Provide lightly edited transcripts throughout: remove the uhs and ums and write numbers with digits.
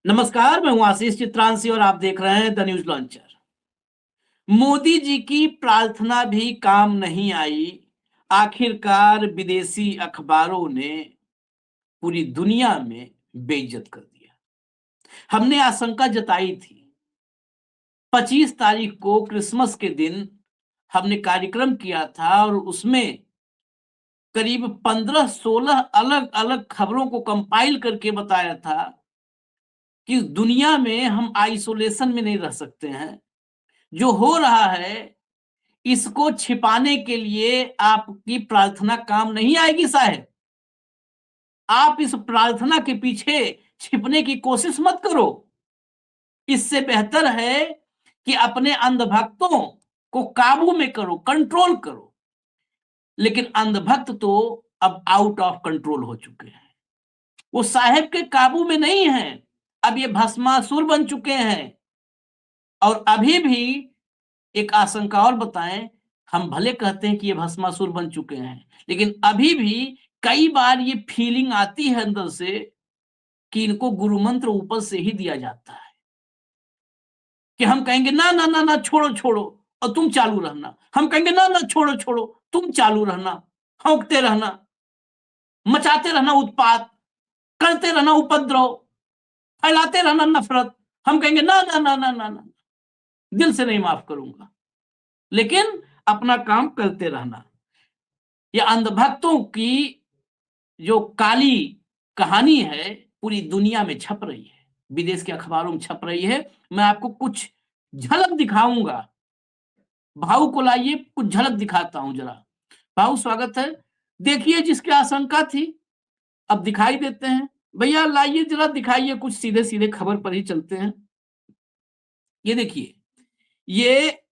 नमस्कार, मैं हूं आशीष चित्रांशी और आप देख रहे हैं the news launcher. Modi ji की प्रार्थना भी काम नहीं आई। आखिरकार विदेशी अखबारों ने पूरी दुनिया में बेइज्जत कर दिया। हमने आशंका जताई थी। 25 तारीख को क्रिसमस के दिन हमने कार्यक्रम किया था और उसमें करीब 15-16 अलग अलग खबरों को कंपाइल करके बताया था कि दुनिया में हम आइसोलेशन में नहीं रह सकते हैं। जो हो रहा है इसको छिपाने के लिए आपकी प्रार्थना काम नहीं आएगी साहब। आप इस प्रार्थना के पीछे छिपने की कोशिश मत करो। इससे बेहतर है कि अपने अंधभक्तों को काबू में करो, कंट्रोल करो। लेकिन अंधभक्त तो अब आउट ऑफ कंट्रोल हो चुके हैं। वो साहेब के काबू में नहीं है। अब ये भस्मासुर बन चुके हैं। और अभी भी एक आशंका और बताएं, हम भले कहते हैं कि ये भस्मासुर बन चुके हैं, लेकिन अभी भी कई बार ये फीलिंग आती है अंदर से कि इनको गुरु मंत्र ऊपर से ही दिया जाता है कि हम कहेंगे ना ना ना ना, छोड़ो छोड़ो और तुम चालू रहना। हम कहेंगे ना ना, छोड़ो छोड़ो, तुम चालू रहना, हौंकते रहना, मचाते रहना उत्पात, करते रहना उपद्रव, फैलाते रहना नफरत। हम कहेंगे ना ना ना ना ना ना, दिल से नहीं माफ करूंगा, लेकिन अपना काम करते रहना। ये अंधभक्तों की जो काली कहानी है पूरी दुनिया में छप रही है, विदेश के अखबारों में छप रही है। मैं आपको कुछ झलक दिखाऊंगा। भाऊ को लाइए, कुछ झलक दिखाता हूं जरा। भाऊ स्वागत है। देखिए जिसकी आशंका थी अब दिखाई देते हैं। भैया लाइए जरा, दिखाइए कुछ, सीधे सीधे खबर पर ही चलते हैं। ये देखिए, ये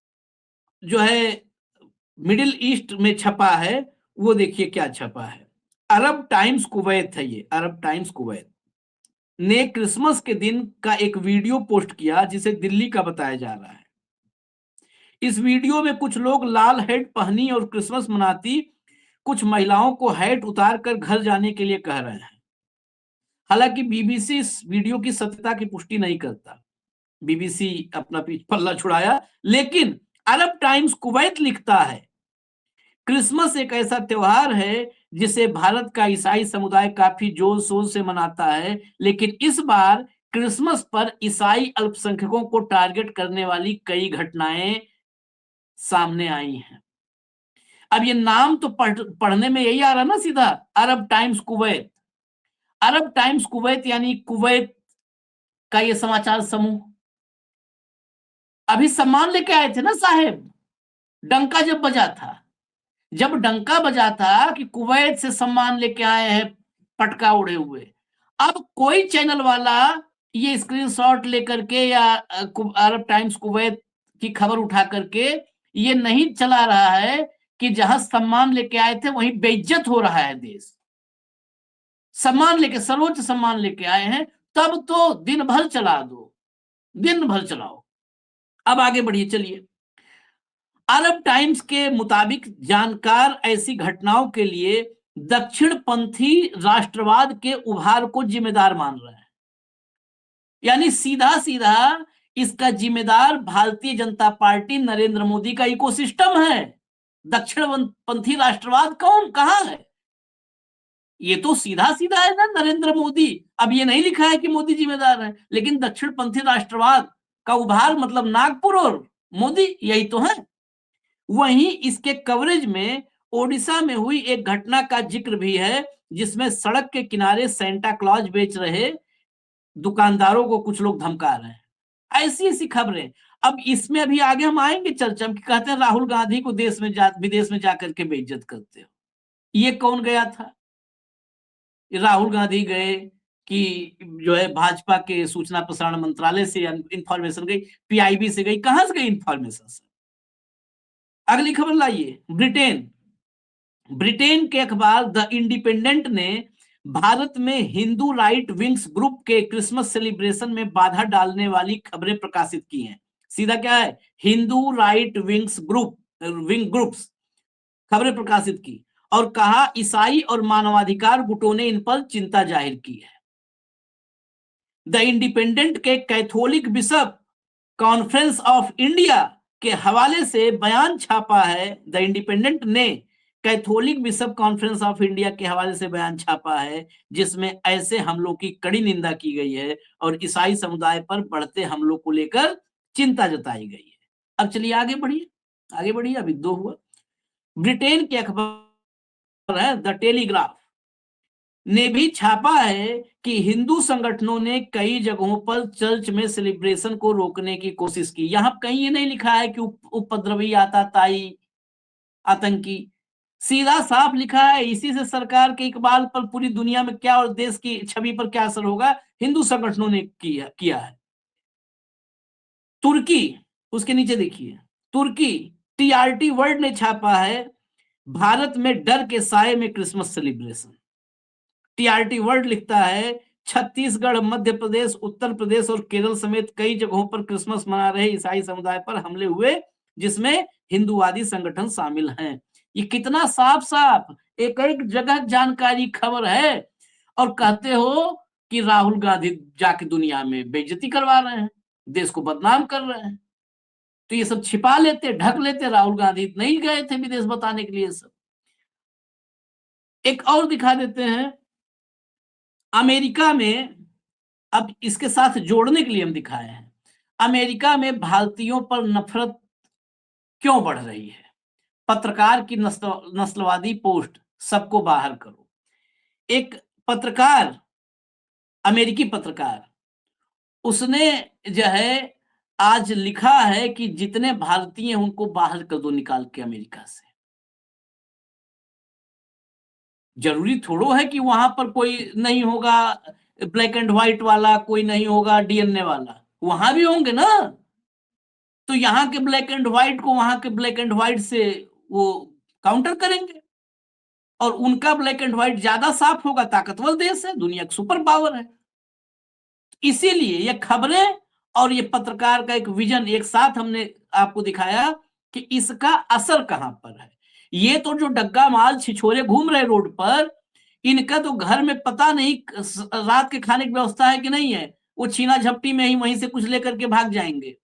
जो है मिडिल ईस्ट में छपा है, वो देखिए क्या छपा है। अरब टाइम्स कुवैत है, ये अरब टाइम्स कुवैत ने क्रिसमस के दिन का एक वीडियो पोस्ट किया जिसे दिल्ली का बताया जा रहा है। इस वीडियो में कुछ लोग लाल हैट पहनी और क्रिसमस मनाती कुछ महिलाओं को हैट उतार कर घर जाने के लिए कह रहे हैं। हालांकि बीबीसी इस वीडियो की सत्यता की पुष्टि नहीं करता। बीबीसी अपना पल्ला छुड़ाया, लेकिन अरब टाइम्स कुवैत लिखता है क्रिसमस एक ऐसा त्योहार है जिसे भारत का ईसाई समुदाय काफी जोर शोर से मनाता है, लेकिन इस बार क्रिसमस पर ईसाई अल्पसंख्यकों को टारगेट करने वाली कई घटनाएं सामने आई हैं। अब ये नाम तो पढ़ने में यही आ रहा ना सीधा, अरब टाइम्स कुवैत। अरब टाइम्स कुवैत यानी कुवैत का ये समाचार समूह अभी सम्मान लेके आए थे ना साहेब। डंका जब बजा था, जब डंका बजा था कि कुवैत से सम्मान लेके आए हैं पटका उड़े हुए, अब कोई चैनल वाला ये स्क्रीनशॉट लेकर के या अरब टाइम्स कुवैत की खबर उठा करके ये नहीं चला रहा है कि जहां सम्मान लेके आए थे वहीं बेइज्जत हो रहा है देश। सम्मान लेके, सर्वोच्च सम्मान लेके आए हैं, तब तो दिन भर चला दो, दिन भर चलाओ। अब आगे बढ़िए, चलिए। अरब टाइम्स के मुताबिक जानकार ऐसी घटनाओं के लिए दक्षिणपंथी राष्ट्रवाद के उभार को जिम्मेदार मान रहे हैं। यानी सीधा सीधा इसका जिम्मेदार भारतीय जनता पार्टी, नरेंद्र मोदी का इकोसिस्टम है। दक्षिणपंथी राष्ट्रवाद कौन, कहां है? ये तो सीधा सीधा है ना, नरेंद्र मोदी। अब ये नहीं लिखा है कि मोदी जिम्मेदार है, लेकिन दक्षिणपंथी राष्ट्रवाद का उभार मतलब नागपुर और मोदी, यही तो है। वहीं इसके कवरेज में ओडिशा में हुई एक घटना का जिक्र भी है जिसमें सड़क के किनारे सेंटा क्लॉज बेच रहे दुकानदारों को कुछ लोग धमका रहे हैं। ऐसी ऐसी खबरें। अब इसमें अभी आगे हम आएंगे चर्चा में, कहते हैं राहुल गांधी को विदेश में जाकर के बेइज्जत करते हो। ये कौन गया था? राहुल गांधी गए कि जो है भाजपा के सूचना प्रसारण मंत्रालय से इंफॉर्मेशन गई, पीआईबी से गई, कहां से गई इंफॉर्मेशन? अगली खबर लाइए। ब्रिटेन के अखबार द इंडिपेंडेंट ने भारत में हिंदू राइट विंग्स ग्रुप के क्रिसमस सेलिब्रेशन में बाधा डालने वाली खबरें प्रकाशित की हैं। सीधा क्या है, हिंदू राइट विंग ग्रुप्स खबरें प्रकाशित की और कहा ईसाई और मानवाधिकार गुटों ने इन पर चिंता जाहिर की है। द इंडिपेंडेंट के Catholic bishop conference of India के हवाले से बयान छापा है। द इंडिपेंडेंट ने Catholic bishop conference of India के हवाले से बयान छापा है, जिसमें ऐसे हमलों की कड़ी निंदा की गई है और ईसाई समुदाय पर बढ़ते हमलों को लेकर चिंता जताई गई है। अब चलिए आगे बढ़िए। अभी 2 हुआ। ब्रिटेन के अखबार है द टेलीग्राफ ने भी छापा है कि हिंदू संगठनों ने कई जगहों पर चर्च में सेलिब्रेशन को रोकने की कोशिश की। यहां कहीं ये नहीं लिखा है कि उपद्रवी, आतताई, आतंकी, सीधा साफ लिखा है। इसी से सरकार के इकबाल पर पूरी दुनिया में क्या और देश की छवि पर क्या असर होगा, हिंदू संगठनों ने किया है। तुर्की, उसके नीचे देखिए, तुर्की टीआरटी वर्ल्ड ने छापा है, भारत में डर के साए में क्रिसमस सेलिब्रेशन। टीआरटी वर्ल्ड लिखता है, छत्तीसगढ़, मध्य प्रदेश, उत्तर प्रदेश और केरल समेत कई जगहों पर क्रिसमस मना रहे ईसाई समुदाय पर हमले हुए, जिसमें हिंदूवादी संगठन शामिल हैं। ये कितना साफ साफ एक एक जगह जानकारी खबर है, और कहते हो कि राहुल गांधी जाके दुनिया में बेइज्जती करवा रहे हैं, देश को बदनाम कर रहे हैं। तो ये सब छिपा लेते, ढक लेते। राहुल गांधी नहीं गए थे विदेश बताने के लिए। सब एक और दिखा देते हैं, अमेरिका में, अब इसके साथ जोड़ने के लिए हम दिखाए हैं, अमेरिका में भारतीयों पर नफरत क्यों बढ़ रही है। पत्रकार की नस्लवादी पोस्ट, सबको बाहर करो। एक पत्रकार, अमेरिकी पत्रकार, उसने जो है आज लिखा है कि जितने भारतीय हैं उनको बाहर कर दो निकाल के अमेरिका से। जरूरी थोड़ो है कि वहां पर कोई नहीं होगा ब्लैक एंड व्हाइट वाला, कोई नहीं होगा डीएनए वाला, वहां भी होंगे ना। तो यहाँ के ब्लैक एंड व्हाइट को वहां के ब्लैक एंड व्हाइट से वो काउंटर करेंगे, और उनका ब्लैक एंड व्हाइट ज्यादा साफ होगा। ताकतवर देश है, दुनिया का सुपर पावर है। इसीलिए ये खबरें और ये पत्रकार का एक विजन एक साथ हमने आपको दिखाया कि इसका असर कहां पर है। ये तो जो डग्गा माल छिछोरे घूम रहे रोड पर, इनका तो घर में पता नहीं रात के खाने की व्यवस्था है कि नहीं है। वो छीना झपटी में ही वहीं से कुछ लेकर के भाग जाएंगे,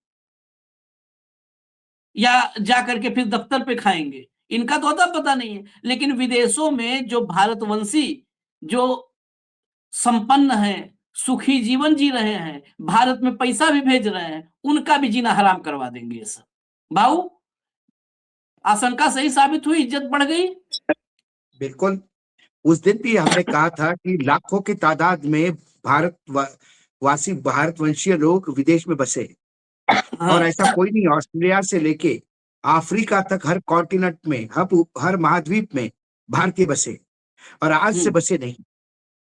या जाकर के फिर दफ्तर पे खाएंगे। इनका तो अता पता नहीं है। लेकिन विदेशों में जो भारतवंशी, जो संपन्न हैं, सुखी जीवन जी रहे हैं, भारत में पैसा भी भेज रहे हैं, उनका भी जीना हराम करवा देंगे ये सब। भाऊ, आशंका सही साबित हुई, इज्जत बढ़ गई। बिल्कुल। उस दिन भी हमने कहा था कि लाखों की तादाद में भारतवंशीय लोग विदेश में बसे। हाँ। और ऐसा कोई नहीं, ऑस्ट्रेलिया से लेके अफ्रीका तक हर कॉन्टिनेंट में, हर महाद्वीप में भारतीय बसे। और आज से बसे नहीं,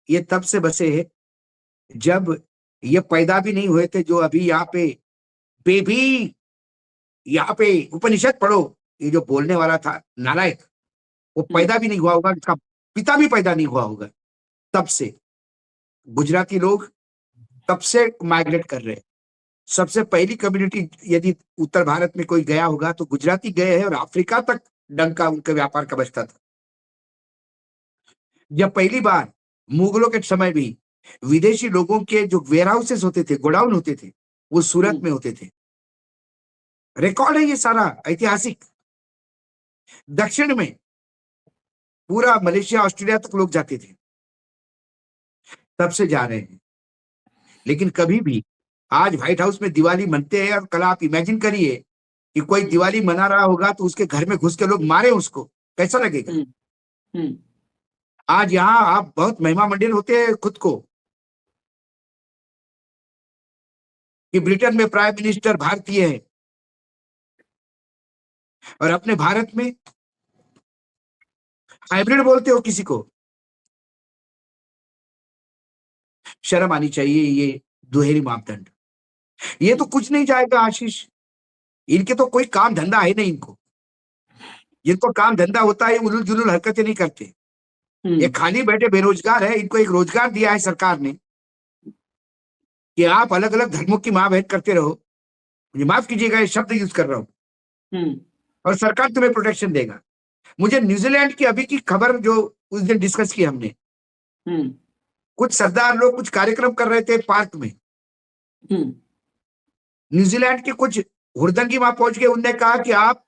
ये तब से बसे है जब ये पैदा भी नहीं हुए थे। जो अभी यहाँ पे बेबी, यहाँ पे उपनिषद पढ़ो, ये जो बोलने वाला था नालायक, वो पैदा भी नहीं हुआ होगा, इसका पिता भी पैदा नहीं हुआ होगा। तब से गुजराती लोग तब से माइग्रेट कर रहे हैं। सबसे पहली कम्युनिटी यदि उत्तर भारत में कोई गया होगा तो गुजराती गए हैं, और अफ्रीका तक डंका उनके व्यापार का बचता था। जब पहली बार मुगलों के समय भी विदेशी लोगों के जो वेयर हाउसेस होते थे, गोडाउन होते थे, वो सूरत में होते थे। रिकॉर्ड है ये सारा ऐतिहासिक। दक्षिण में पूरा मलेशिया, ऑस्ट्रेलिया तक लोग जाते थे, तब से जा रहे हैं। लेकिन कभी भी आज व्हाइट हाउस में दिवाली मनते हैं, और कल आप इमेजिन करिए कि कोई दिवाली मना रहा होगा तो उसके घर में घुस के लोग मारे उसको, कैसा लगेगा। आज यहाँ आप बहुत महिमा मंडित होते हैं खुद को कि ब्रिटेन में प्राइम मिनिस्टर भारतीय है, और अपने भारत में हाइब्रिड बोलते हो किसी को। शर्म आनी चाहिए। ये दुहेरी मापदंड, ये तो कुछ नहीं जाएगा आशीष। इनके तो कोई काम धंधा है नहीं। इनको जिनको काम धंधा होता है, उलूल जुलूल हरकतें नहीं करते। ये खाली बैठे बेरोजगार है। इनको एक रोजगार दिया है सरकार ने कि आप अलग अलग धर्मों की माँ बहन करते रहो। मुझे माफ कीजिएगा ये शब्द यूज कर रहा हूं, और सरकार तुम्हें प्रोटेक्शन देगा। मुझे न्यूजीलैंड की अभी की खबर जो उस दिन डिस्कस की हमने, कुछ सरदार लोग कुछ कार्यक्रम कर रहे थे पार्क में, हम्म, न्यूजीलैंड के कुछ हुड़दंगी वहां पहुंच गए, उनने कहा कि आप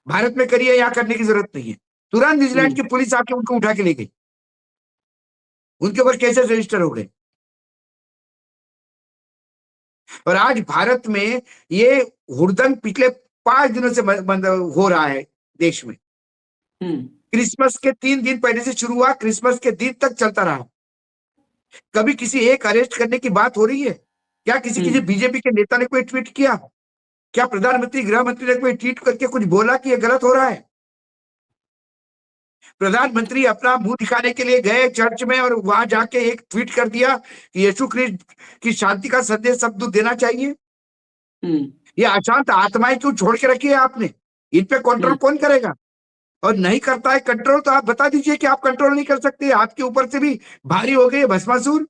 भारत में करिए, यहाँ करने की जरूरत नहीं है। तुरंत न्यूजीलैंड की पुलिस आके उनको उठा के ले गई, उनके ऊपर केसेस रजिस्टर हो गए। और आज भारत में ये हुड़दंग पिछले 5 दिनों से बंद हो रहा है देश में। हम्म, क्रिसमस के 3 दिन पहले से शुरू हुआ, क्रिसमस के दिन तक चलता रहा। कभी किसी एक अरेस्ट करने की बात हो रही है क्या? किसी किसी बीजेपी के नेता ने कोई ट्वीट किया क्या? प्रधानमंत्री गृह मंत्री ने कोई ट्वीट करके कुछ बोला कि ये गलत हो रहा है? प्रधानमंत्री अपना मुंह दिखाने के लिए गए चर्च में और वहां जाके एक ट्वीट कर दिया कि यीशु क्रिस्ट की शांति का संदेश सबको देना चाहिए। ये अशांत आत्माएं क्यों छोड़ के रखी है आपने? इन पे कंट्रोल कौन करेगा? और नहीं करता है कंट्रोल तो आप बता दीजिए कि आप कंट्रोल नहीं कर सकते, आपके ऊपर से भी भारी हो गई है भस्मासुर।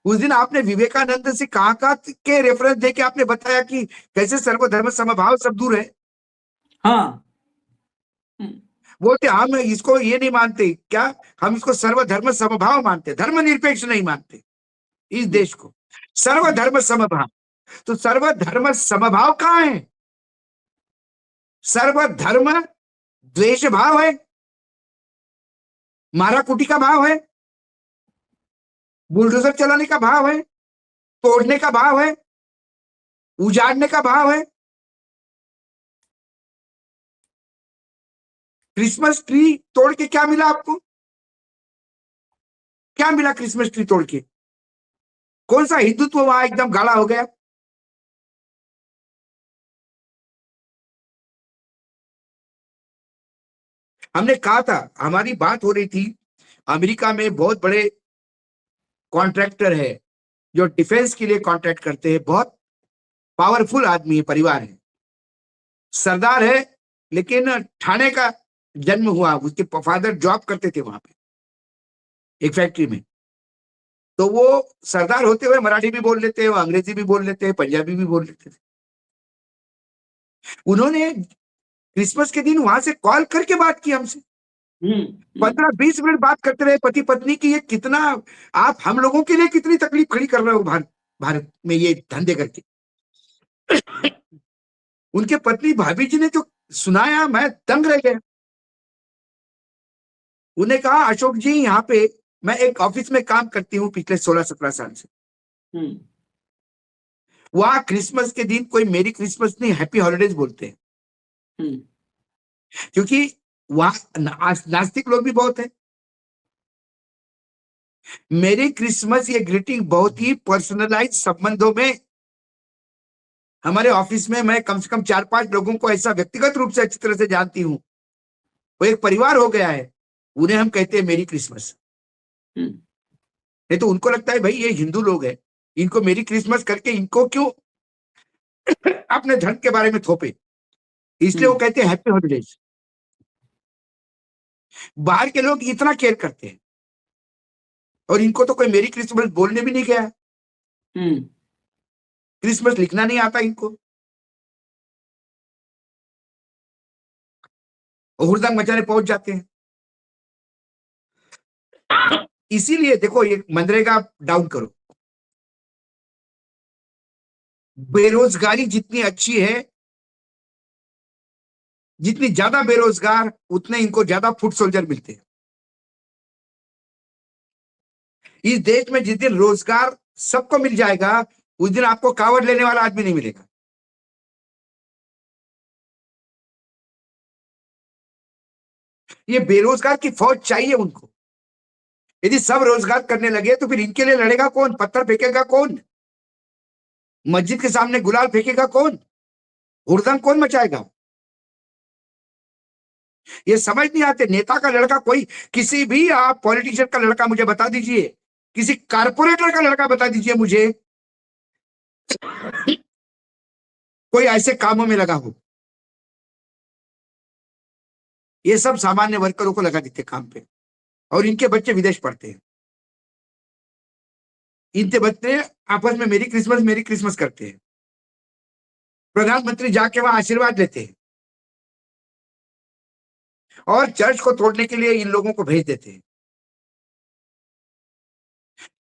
उस दिन आपने विवेकानंद से कहाँ के रेफरेंस देके आपने बताया कि कैसे सर्वधर्म समभाव सब दूर है। हाँ, बोलते हम इसको ये नहीं मानते क्या? हम इसको सर्वधर्म समभाव मानते, धर्मनिरपेक्ष नहीं मानते इस देश को। सर्वधर्म समभाव, तो सर्वधर्म समभाव कहाँ है? सर्वधर्म द्वेष भाव है, माराकुटी का भाव है, बुलडोजर चलाने का भाव है, तोड़ने का भाव है, उजाड़ने का भाव है। क्रिसमस ट्री तोड़ के क्या मिला आपको? क्या मिला क्रिसमस ट्री तोड़ के? कौन सा हिंदुत्व वहां एकदम गाढ़ा हो गया? हमने कहा था, हमारी बात हो रही थी, अमेरिका में बहुत बड़े कॉन्ट्रैक्टर है जो डिफेंस के लिए कॉन्ट्रैक्ट करते हैं, बहुत पावरफुल आदमी है, परिवार है, सरदार है, लेकिन ठाणे का जन्म हुआ, उसके फादर जॉब करते थे वहां पे एक फैक्ट्री में। तो वो सरदार होते हुए मराठी भी बोल लेते हैं, अंग्रेजी भी बोल लेते हैं, पंजाबी भी बोल लेते थे। उन्होंने क्रिसमस के दिन वहां से कॉल करके बात की हमसे, 15-20 मिनट बात करते रहे पति पत्नी की। ये कितना आप हम लोगों के लिए कितनी तकलीफ खड़ी कर रहे हो भारत में ये धंधे करके। उनके पत्नी भाभी जी ने जो सुनाया, मैं दंग रह गया। उन्हें कहा, अशोक जी यहाँ पे मैं एक ऑफिस में काम करती हूँ पिछले 16-17 साल से, वहां क्रिसमस के दिन कोई मेरी क्रिसमस नहीं, हैप्पी हॉलीडेज बोलते हैं, क्योंकि वहां नास्तिक लोग भी बहुत हैं। मेरी क्रिसमस ये ग्रीटिंग बहुत ही पर्सनलाइज संबंधों में, हमारे ऑफिस में मैं कम से कम 4-5 लोगों को ऐसा व्यक्तिगत रूप से अच्छी तरह से जानती हूँ, वो एक परिवार हो गया है, उन्हें हम कहते हैं मेरी क्रिसमस। नहीं तो उनको लगता है भाई ये हिंदू लोग हैं, इनको मेरी क्रिसमस करके इनको क्यों अपने धर्म के बारे में थोपे, इसलिए वो कहते हैं हैप्पी हॉलीडेज। बाहर के लोग इतना केयर करते हैं, और इनको तो कोई मेरी क्रिसमस बोलने भी नहीं गया, क्रिसमस लिखना नहीं आता इनको, हुड़दंग मचाने पहुंच जाते हैं। इसीलिए देखो, ये मनरेगा डाउन करो, बेरोजगारी जितनी अच्छी है, जितनी ज्यादा बेरोजगार उतने इनको ज्यादा फुट सोल्जर मिलते हैं। इस देश में जिस दिन रोजगार सबको मिल जाएगा, उस दिन आपको कावड़ लेने वाला आदमी नहीं मिलेगा। ये बेरोजगार की फौज चाहिए उनको। यदि सब रोजगार करने लगे तो फिर इनके लिए लड़ेगा कौन? पत्थर फेंकेगा कौन? मस्जिद के सामने गुलाल फेंकेगा कौन? हुड़दंग कौन मचाएगा? ये समझ नहीं आते। नेता का लड़का कोई, किसी भी आप पॉलिटिशियन का लड़का मुझे बता दीजिए, किसी कारपोरेटर का लड़का बता दीजिए मुझे, कोई ऐसे कामों में लगा हो। ये सब सामान्य वर्करों को लगा देते काम पे, और इनके बच्चे विदेश पढ़ते हैं। इनके बच्चे आपस में मेरी क्रिसमस करते हैं। प्रधानमंत्री जाके वहां आशीर्वाद लेते हैं, और चर्च को तोड़ने के लिए इन लोगों को भेज देते हैं।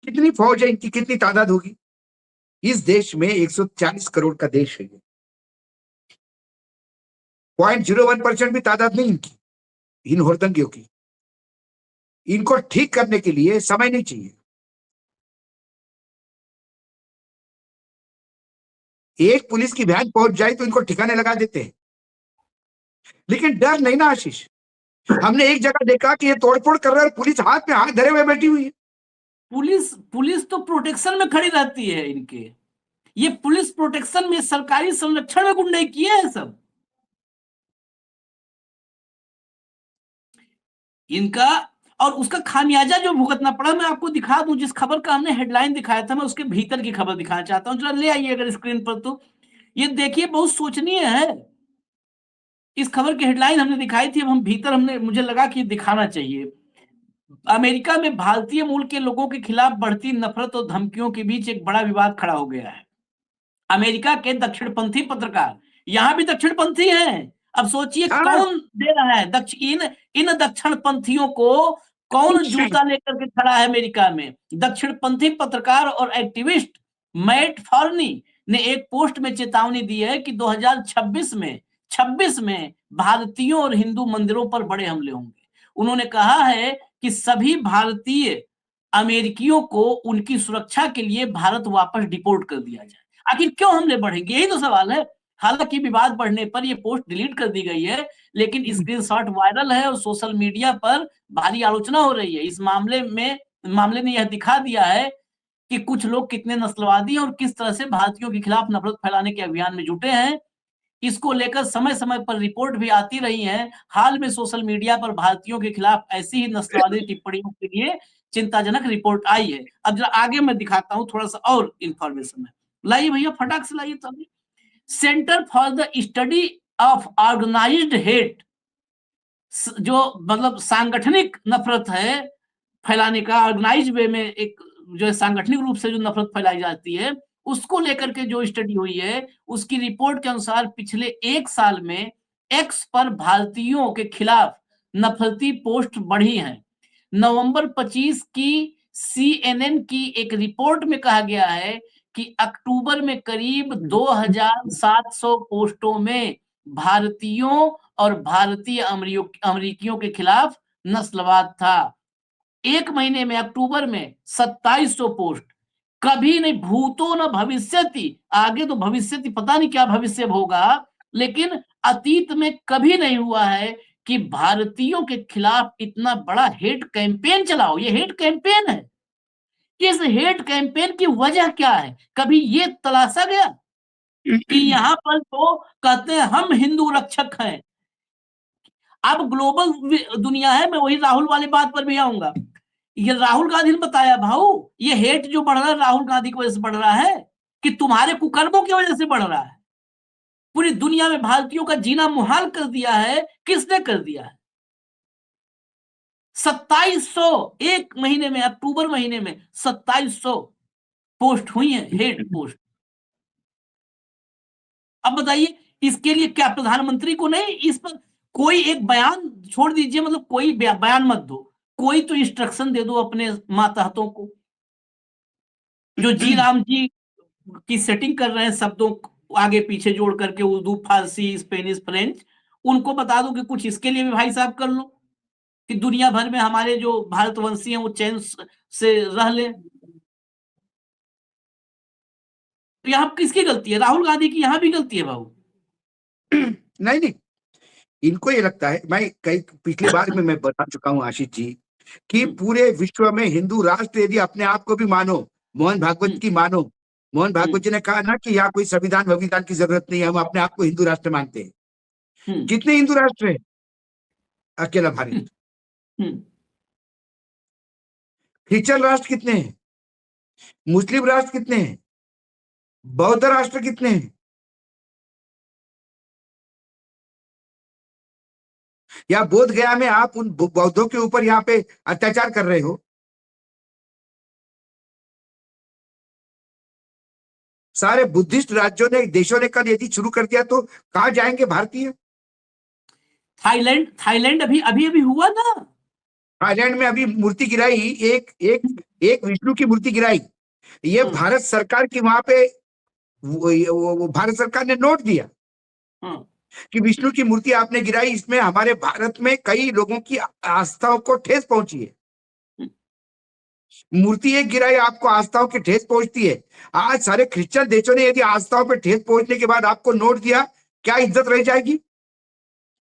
कितनी फौज है इनकी, कितनी तादाद होगी? इस देश में 140 करोड़ का देश है। 0.01% भी तादाद नहीं इनकी, इन हुड़दंगियों की। इनको ठीक करने के लिए समय नहीं चाहिए। एक पुलिस की वैन पहुंच जाए तो इनको ठिकाने लगा देते हैं। लेकिन डर नहीं ना आशीष। हमने एक जगह देखा कि ये तोड़फोड़ कर रहे हैं, पुलिस हाथ में हाथ धरे हुए बैठी हुई है। पुलिस तो प्रोटेक्शन में खड़ी रहती है इनके। ये पुलिस प्रोटेक्शन में, सरकारी संरक्षण में गुंडे किए हैं सब इनका। और उसका खामियाजा जो भुगतना पड़ा, मैं आपको दिखा दूं। जिस खबर का हमने हेडलाइन दिखाया था, मैं उसके भीतर की खबर दिखाना चाहता हूं। जरा ले आइए अगर स्क्रीन पर। तो ये देखिए, बहुत सोचनीय है। इस खबर की हेडलाइन हमने दिखाई थी, अब हम भीतर, मुझे लगा कि दिखाना चाहिए। अमेरिका में भारतीय मूल के लोगों के खिलाफ बढ़ती नफरत और धमकियों के बीच एक बड़ा विवाद खड़ा हो गया है। अमेरिका के दक्षिणपंथी पत्रकार, यहां भी दक्षिणपंथी हैं। अब सोचिए कौन दे रहा है इन दक्षिणपंथियों को कौन जूता लेकर के खड़ा है अमेरिका में? दक्षिणपंथी पत्रकार और एक्टिविस्ट मैट फॉर्नी ने एक पोस्ट में चेतावनी दी है कि 2026 में भारतीयों और हिंदू मंदिरों पर बड़े हमले होंगे। उन्होंने कहा है कि सभी भारतीय अमेरिकियों को उनकी सुरक्षा के लिए भारत वापस डिपोर्ट कर दिया जाए। आखिर क्यों हमले बढ़ेंगे, यही तो सवाल है। हालांकि विवाद बढ़ने पर यह पोस्ट डिलीट कर दी गई है, लेकिन स्क्रीनशॉट वायरल है और सोशल मीडिया पर भारी आलोचना हो रही है। इस मामले ने यह दिखा दिया है कि कुछ लोग कितने नस्लवादी और किस तरह से भारतीयों के खिलाफ नफरत फैलाने के अभियान में जुटे हैं। इसको लेकर समय समय पर रिपोर्ट भी आती रही है। हाल में सोशल मीडिया पर भारतीयों के खिलाफ ऐसी ही नस्लवादी टिप्पणियों के लिए चिंताजनक रिपोर्ट आई है। अब जरा आगे मैं दिखाता हूं, थोड़ा सा और इंफॉर्मेशन है। लाइए भैया, फटाक से लाइए। तो centre for the study of organised hate, जो मतलब सांगठनिक नफरत है फैलाने का, ऑर्गेनाइज वे में एक जो है सांगठनिक रूप से जो नफरत फैलाई जाती है, उसको लेकर के जो स्टडी हुई है, उसकी रिपोर्ट के अनुसार पिछले 1 साल में एक्स पर भारतीयों के खिलाफ नफरती पोस्ट बढ़ी हैं। नवंबर 25 की CNN की एक रिपोर्ट में कहा गया है कि अक्टूबर में करीब 2700 पोस्टों में भारतीयों और भारतीय अमरीकियों के खिलाफ नस्लवाद था। 1 महीने में, अक्टूबर में 2700 पोस्ट। कभी नहीं, भूतो न भविष्यति, आगे तो भविष्यति पता नहीं क्या भविष्य होगा, लेकिन अतीत में कभी नहीं हुआ है कि भारतीयों के खिलाफ इतना बड़ा हेट कैंपेन चलाओ। ये हेट कैंपेन है। इस हेट कैंपेन की वजह क्या है, कभी ये तलाशा गया कि यहाँ पर तो कहते हैं हम हिंदू रक्षक हैं। अब ग्लोबल दुनिया है, मैं वही राहुल वाली बात पर भी आऊंगा। ये राहुल गांधी ने बताया, भाऊ ये हेट जो बढ़ रहा है राहुल गांधी की वजह से बढ़ रहा है, कि तुम्हारे कुकर्मों की वजह से बढ़ रहा है। पूरी दुनिया में भारतीयों का जीना मुहाल कर दिया है, किसने कर दिया है? 2700, 1 महीने में, अक्टूबर महीने में 2700 पोस्ट हुई है, हेट पोस्ट। अब बताइए, इसके लिए क्या प्रधानमंत्री को नहीं, इस पर कोई एक बयान छोड़ दीजिए, मतलब कोई बयान मत दो, कोई तो इंस्ट्रक्शन दे दो अपने मातहतों को, जो जी राम जी की सेटिंग कर रहे हैं शब्दों आगे पीछे जोड़ करके, उर्दू, फारसी, स्पेनिश, फ्रेंच, उनको बता दो कि कुछ इसके लिए भी भाई साहब कर लो, कि दुनिया भर में हमारे जो भारतवंशी हैं वो चैन से रह ले। तो यहाँ किसकी गलती है? राहुल गांधी की यहाँ भी गलती है बाबू। नहीं नहीं, इनको ये लगता है, मैं कई पिछली बार में मैं बता चुका हूं आशीष जी, कि पूरे विश्व में हिंदू राष्ट्र यदि अपने आप को भी मानो, मोहन भागवत की मानो, मोहन भागवत जी ने कहा ना कि यहाँ कोई संविधान की जरूरत नहीं है, हम अपने आप को हिंदू राष्ट्र मानते हैं। कितने हिंदू राष्ट्र है? अकेला भारत। क्रिश्चियन राष्ट्र कितने हैं? मुस्लिम राष्ट्र कितने हैं? बौद्ध राष्ट्र कितने हैं? या बोध गया में आप उन बौद्धों के ऊपर यहाँ पे अत्याचार कर रहे हो। सारे बुद्धिस्ट राज्यों ने, देशों ने कल यदि शुरू कर दिया तो कहां जाएंगे भारतीय? थाईलैंड थाईलैंड अभी अभी अभी हुआ ना। थाईलैंड में अभी मूर्ति गिराई, एक एक एक विष्णु की मूर्ति गिराई। ये भारत सरकार की वहां पे वो भारत सरकार ने नोट दिया कि विष्णु की मूर्ति आपने गिराई, इसमें हमारे भारत में कई लोगों की आस्थाओं को ठेस पहुंची है। मूर्ति एक गिराई, आपको आस्थाओं की ठेस पहुंचती है। आज सारे क्रिश्चियन देशों ने यदि आस्थाओं पर ठेस पहुंचने के बाद आपको नोट दिया, क्या इज्जत रह जाएगी?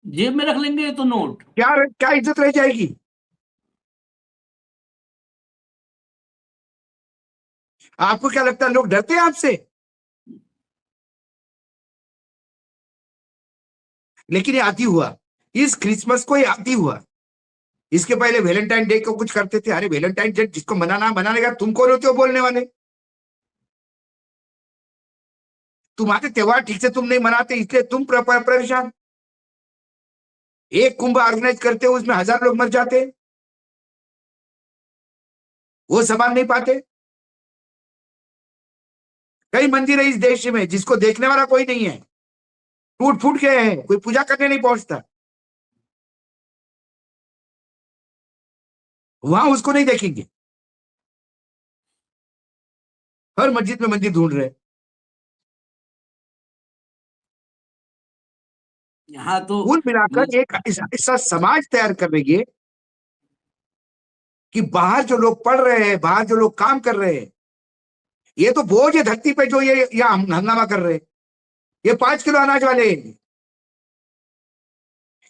जेब में रख लेंगे तो नोट, क्या क्या इज्जत रह जाएगी? आपको क्या लगता है लोग डरते हैं आपसे? लेकिन ये आती हुआ, इस क्रिसमस को ये आती हुआ। इसके पहले वैलेंटाइन डे को कुछ करते थे। अरे वैलेंटाइन डे जिसको मनाने का तुम कौन होते हो बोलने वाले? तुम्हारे त्योहार ठीक से तुम नहीं मनाते, इसलिए तुम परेशान। एक कुंभ ऑर्गेनाइज करते हो, उसमें 1000 लोग मर जाते, वो संभाल नहीं पाते। कई मंदिर है इस देश में जिसको देखने वाला कोई नहीं है, टूट फूट गए हैं, कोई पूजा करने नहीं पहुंचता, वहां उसको नहीं देखेंगे। हर मस्जिद में मंदिर ढूंढ रहे। यहाँ तो कुल मिलाकर एक ऐसा समाज तैयार कर रही है कि बाहर जो लोग पढ़ रहे हैं, बाहर जो लोग काम कर रहे हैं, ये तो बोझ है धरती पे जो ये यहाँ हंगामा कर रहे हैं। ये 5 किलो अनाज वाले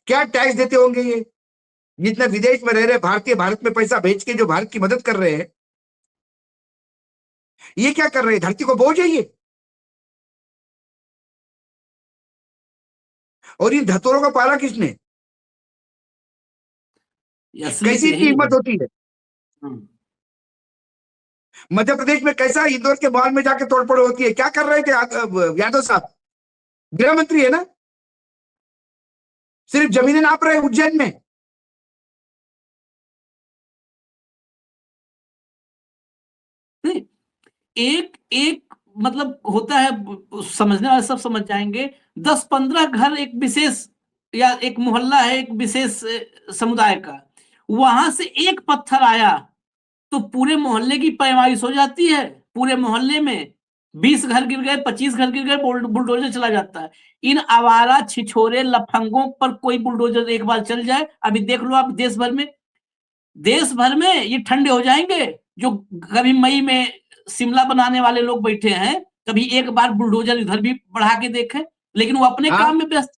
क्या टैक्स देते होंगे? ये जितने विदेश में रह रहे भारतीय, भारत में पैसा भेज के जो भारत की मदद कर रहे हैं, ये क्या कर रहे हैं? धरती को बोझ है ये। और इन धतोरों का पाला किसने? असली कैसी तो इतनी यही हिम्मत है। होती है? मध्य प्रदेश में कैसा इंदौर के मॉल में जाके तोड़फोड़ होती है? क्या कर रहे थे यादव साहब? गृह मंत्री है ना, सिर्फ जमीनें नाप रहे हैं उज्जैन में। नहीं, एक एक मतलब होता है, समझने वाले सब समझ जाएंगे। 10-15 घर एक विशेष या एक मोहल्ला है एक विशेष समुदाय का, वहां से एक पत्थर आया तो पूरे मोहल्ले की पैमाइश हो जाती है। पूरे मोहल्ले में 20 घर गिर गए, 25 घर गिर गए, बुलडोजर चला जाता है। इन आवारा छिछोरे लफंगों पर कोई बुलडोजर एक बार चल जाए, अभी देख लो आप देश भर में ये ठंडे हो जाएंगे। जो कभी मई में शिमला बनाने वाले लोग बैठे हैं, कभी एक बार बुलडोजर इधर भी बढ़ा के देखें, लेकिन वो अपने हाँ? काम में व्यस्त,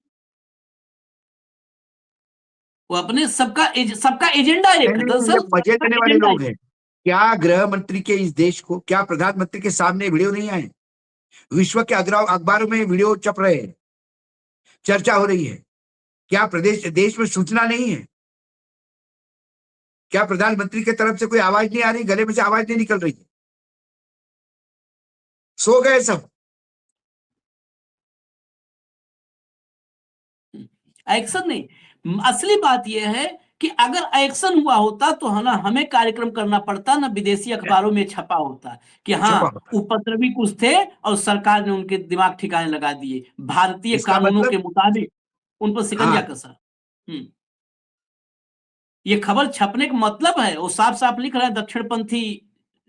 वो अपने सबका एजेंडा एक है, ये दरअसल मजे सबका लेने वाले एजेंडा लोग हैं। क्या गृह मंत्री के इस देश को, क्या प्रधानमंत्री के सामने वीडियो नहीं आए? विश्व के अखबारों में वीडियो छप रहे हैं, चर्चा हो रही है। क्या प्रदेश देश में सूचना नहीं है? क्या प्रधानमंत्री की तरफ से कोई आवाज नहीं आ रही? गले में से आवाज नहीं निकल रही? सो गए सब? एक्शन नहीं। असली बात यह है कि अगर एक्शन हुआ होता तो है ना, हमें कार्यक्रम करना पड़ता ना, विदेशी अखबारों में छपा होता कि हाँ छपा होता। उपद्रवी कुछ थे और सरकार ने उनके दिमाग ठिकाने लगा दिए, भारतीय इसका कानूनों मतलब, के मुताबिक उन पर शिकंजा हाँ, कसा। ये खबर छपने का मतलब है, वो साफ साफ लिख रहा है दक्षिणपंथी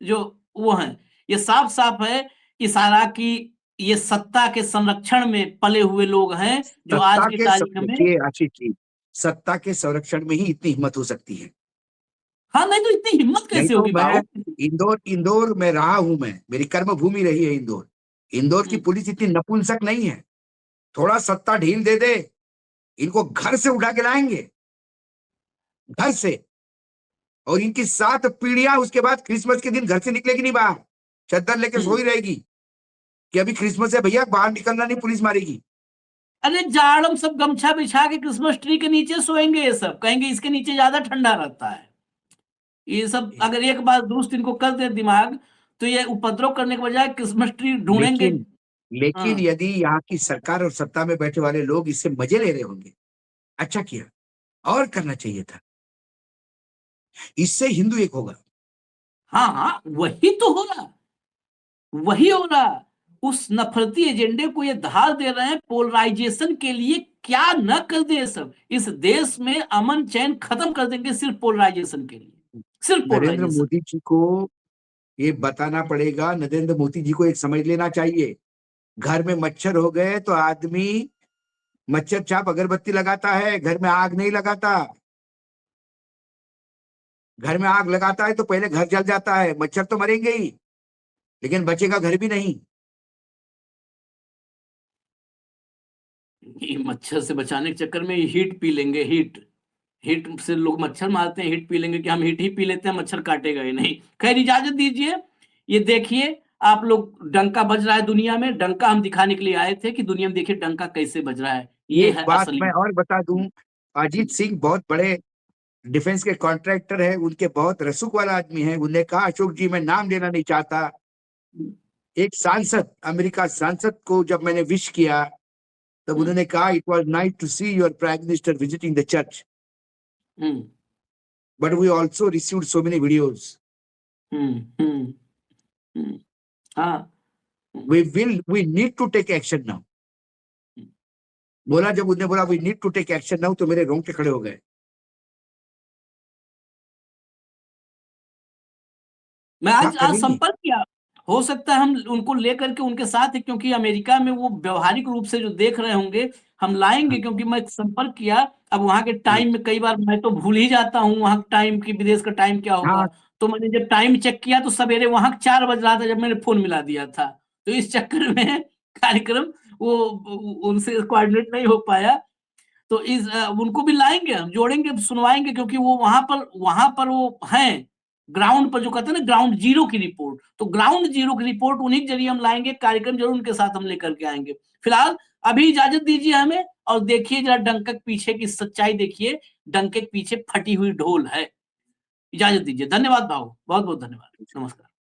जो वो है, ये साफ साफ है इशारा की ये सत्ता के संरक्षण में पले हुए लोग हैं जो आज सत्ता की के तारीख में। देखिए आशीष जी, सत्ता के संरक्षण में ही इतनी हिम्मत हो सकती है। हाँ, नहीं तो इतनी हिम्मत नहीं कैसे तो होगी मैं बाबू। इंदौर में रहा हूं, मैं, मेरी कर्म भूमि रही है इंदौर। इंदौर की पुलिस इतनी नपुंसक नहीं है। थोड़ा सत्ता ढील दे दे, इनको घर से उठा के लाएंगे, घर से। और इनकी 7 पीढ़ियां उसके बाद क्रिसमस के दिन घर से निकलेगी नहीं बाहर, चद्दर लेके सोई रहेगी कि अभी क्रिसमस है भैया, बाहर निकलना नहीं, पुलिस मारेगी। अरे जाड़म सब गमछा बिछा के क्रिसमस ट्री के नीचे सोएंगे, ये सब कहेंगे इसके नीचे ज्यादा ठंडा रहता है। ये सब अगर एक बार दुरुस्त इनको कर दे दिमाग, तो ये उपद्रव करने के बजाय क्रिसमस ट्री ढूंढेंगे। लेकिन लेकिन हाँ, यदि यहाँ की सरकार और सत्ता में बैठे वाले लोग इससे मजे ले रहे होंगे, अच्छा किया, और करना चाहिए था। इससे हिंदू एक होगा। हाँ, हाँ, वही तो हो रहा, वही हो रहा। उस नफरती एजेंडे को ये धार दे रहे हैं पोलराइजेशन के लिए, क्या न कर दे सब, इस देश में अमन चैन खत्म कर देंगे सिर्फ पोलराइजेशन के लिए, सिर्फ नरेंद्र पोलराइजेशन। मोदी जी को ये बताना पड़ेगा, नरेंद्र मोदी जी को एक समझ लेना चाहिए, घर में मच्छर हो गए तो आदमी मच्छर छाप अगरबत्ती लगाता है, घर में आग नहीं लगाता। घर में आग लगाता है तो पहले घर जल जाता है, मच्छर तो मरेंगे ही, लेकिन बचेगा घर भी नहीं। ये मच्छर से बचाने के चक्कर में हीट पी लेंगे, हीट से लोग मच्छर मारते हैं, हीट पी लेंगे कि हम हीट ही पी लेते हैं, मच्छर काटेगा ही नहीं। खैर इजाजत दीजिए, ये देखिए आप लोग, डंका बज रहा है दुनिया में, डंका हम दिखाने के लिए आए थे कि दुनिया में देखिए डंका कैसे बज रहा है, ये एक है बात असली। मैं और बता दूं, अजीत सिंह बहुत बड़े डिफेंस के कॉन्ट्रैक्टर है, उनके बहुत रसूख वाला आदमी है। उन्होंने कहा, अशोक जी मैं नाम लेना नहीं चाहता, एक सांसद, अमेरिका सांसद को जब मैंने विश किया तब उन्होंने कहा, it was nice to see your prime minister visiting the church, but we also received so many videos, हाँ we need to take action now. बोला, जब उन्होंने बोला we need to take action now, तो मेरे रोंगटे खड़े हो गए। मैं क्या आज करेंगे? संपर्क किया, हो सकता है हम उनको लेकर के उनके साथ है, क्योंकि अमेरिका में वो व्यवहारिक रूप से जो देख रहे होंगे हम लाएंगे, हाँ, क्योंकि मैं संपर्क किया। अब वहां के हाँ, टाइम में कई बार मैं तो भूल ही जाता हूँ वहां टाइम की, विदेश का टाइम क्या होगा। हाँ, तो मैंने जब टाइम चेक किया तो सवेरे वहां 4 बज रहा था जब मैंने फोन मिला दिया था। तो इस चक्कर में कार्यक्रम वो उनसे कोऑर्डिनेट नहीं हो पाया। तो उनको भी लाएंगे, हम जोड़ेंगे, सुनवाएंगे, क्योंकि वो वहां पर वो हैं ग्राउंड पर, जो कहते हैं ना ग्राउंड जीरो की रिपोर्ट, तो ग्राउंड जीरो की रिपोर्ट उन्हीं के जरिए हम लाएंगे, कार्यक्रम जरूर उनके साथ हम लेकर के आएंगे। फिलहाल अभी इजाजत दीजिए हमें, और देखिए जरा डंका के पीछे की सच्चाई देखिए, डंके के पीछे फटी हुई ढोल है। इजाजत दीजिए, धन्यवाद भाऊ, बहुत बहुत धन्यवाद, नमस्कार।